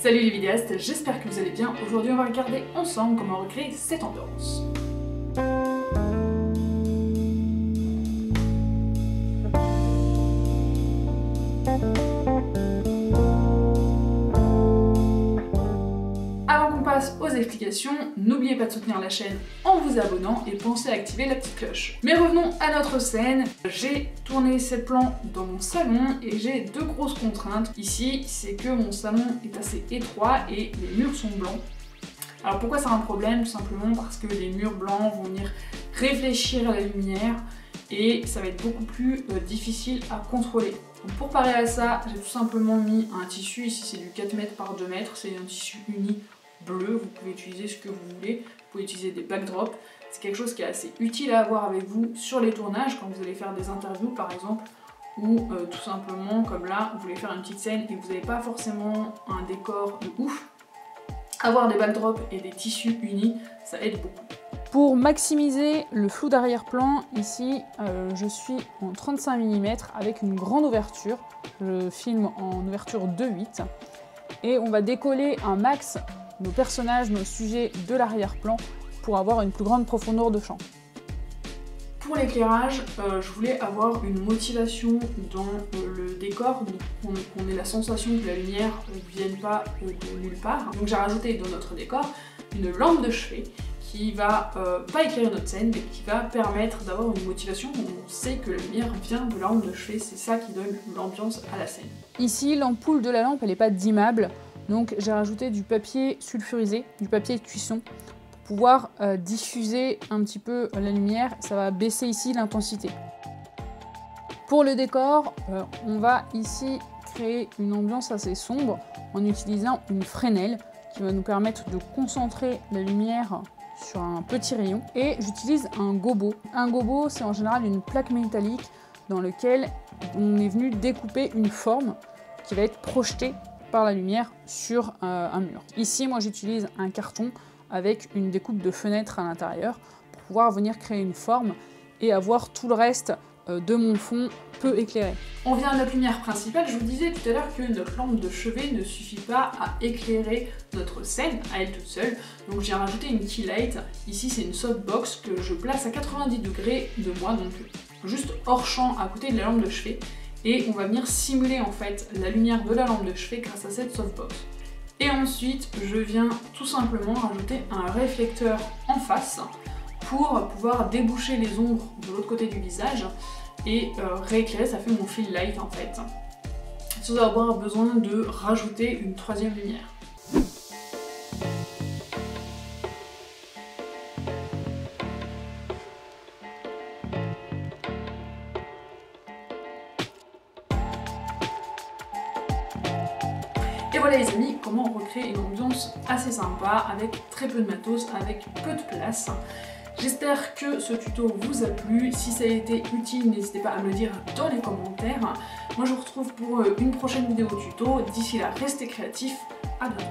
Salut les vidéastes, j'espère que vous allez bien. Aujourd'hui on va regarder ensemble comment recréer cette ambiance. Avant qu'on passe aux explications, n'oubliez pas de soutenir la chaîne en vous abonnant et pensez à activer la petite cloche. Mais revenons à notre scène. J'ai tourné cette plan dans mon salon et j'ai deux grosses contraintes. Ici, c'est que mon salon est assez étroit et les murs sont blancs. Alors pourquoi c'est un problème? Tout simplement parce que les murs blancs vont venir réfléchir la lumière et ça va être beaucoup plus difficile à contrôler. Donc pour parer à ça, j'ai tout simplement mis un tissu, ici c'est du 4 mètres par 2 mètres, c'est un tissu uni bleu, vous pouvez utiliser ce que vous voulez, vous pouvez utiliser des backdrops, c'est quelque chose qui est assez utile à avoir avec vous sur les tournages quand vous allez faire des interviews par exemple, ou tout simplement comme là, vous voulez faire une petite scène et vous n'avez pas forcément un décor de ouf. Avoir des backdrops et des tissus unis, ça aide beaucoup. Pour maximiser le flou d'arrière-plan, ici je suis en 35 mm avec une grande ouverture. Je filme en ouverture 2.8 et on va décoller un max nos personnages, nos sujets de l'arrière-plan pour avoir une plus grande profondeur de champ. Pour l'éclairage, je voulais avoir une motivation dans le décor, qu'on ait la sensation que la lumière ne vienne pas de nulle part. Donc j'ai rajouté dans notre décor une lampe de chevet qui va pas éclairer notre scène, mais qui va permettre d'avoir une motivation où on sait que la lumière vient de la lampe de chevet, c'est ça qui donne l'ambiance à la scène. Ici, l'ampoule de la lampe, elle n'est pas dimmable, donc j'ai rajouté du papier sulfurisé, du papier de cuisson, pour pouvoir diffuser un petit peu la lumière, ça va baisser ici l'intensité. Pour le décor, on va ici créer une ambiance assez sombre en utilisant une fresnel qui va nous permettre de concentrer la lumière sur un petit rayon, et j'utilise un gobo. Un gobo, c'est en général une plaque métallique dans laquelle on est venu découper une forme qui va être projetée par la lumière sur un mur. Ici, moi j'utilise un carton avec une découpe de fenêtre à l'intérieur pour pouvoir venir créer une forme et avoir tout le reste de mon fond peu éclairé. On vient à notre lumière principale. Je vous disais tout à l'heure que notre lampe de chevet ne suffit pas à éclairer notre scène à elle toute seule. Donc j'ai rajouté une key light. Ici c'est une softbox que je place à 90 degrés de moi, donc juste hors champ à côté de la lampe de chevet. Et on va venir simuler en fait la lumière de la lampe de chevet grâce à cette softbox. Et ensuite je viens tout simplement rajouter un réflecteur en face pour pouvoir déboucher les ombres de l'autre côté du visage et rééclairer, ça fait mon fill light en fait, sans avoir besoin de rajouter une troisième lumière. Et voilà les amis, comment on recrée une ambiance assez sympa avec très peu de matos, avec peu de place. J'espère que ce tuto vous a plu. Si ça a été utile, n'hésitez pas à me le dire dans les commentaires. Moi je vous retrouve pour une prochaine vidéo tuto. D'ici là, restez créatifs. À bientôt.